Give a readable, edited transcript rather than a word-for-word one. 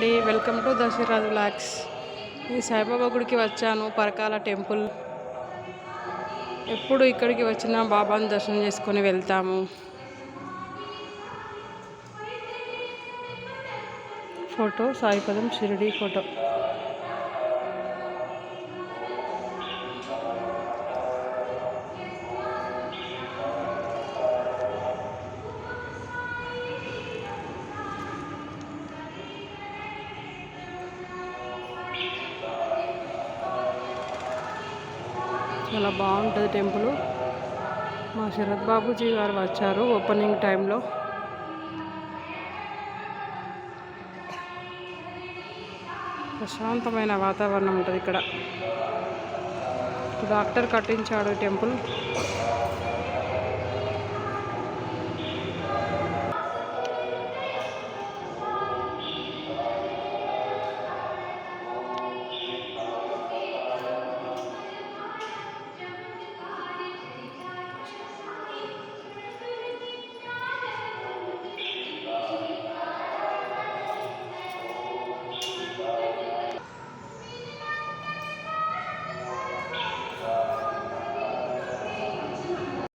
అండి, welcome to Dashrath vlogs. ఈ సాయిబాబా గుడికి వచ్చాను, పరకాల టెంపుల్. ఎప్పుడు ఇక్కడికి వచ్చినా బాబాను దర్శనం చేసుకొని వెళ్తాము. ఫోటో సాయిపదం షిరిడి ఫోటో. చాలా బాగుంటుంది టెంపుల్. మా శరత్ బాబుజీ గారు వచ్చారు ఓపెనింగ్ టైంలో. ప్రశాంతమైన వాతావరణం ఉంటుంది ఇక్కడ. డాక్టర్ కట్టించాడు టెంపుల్.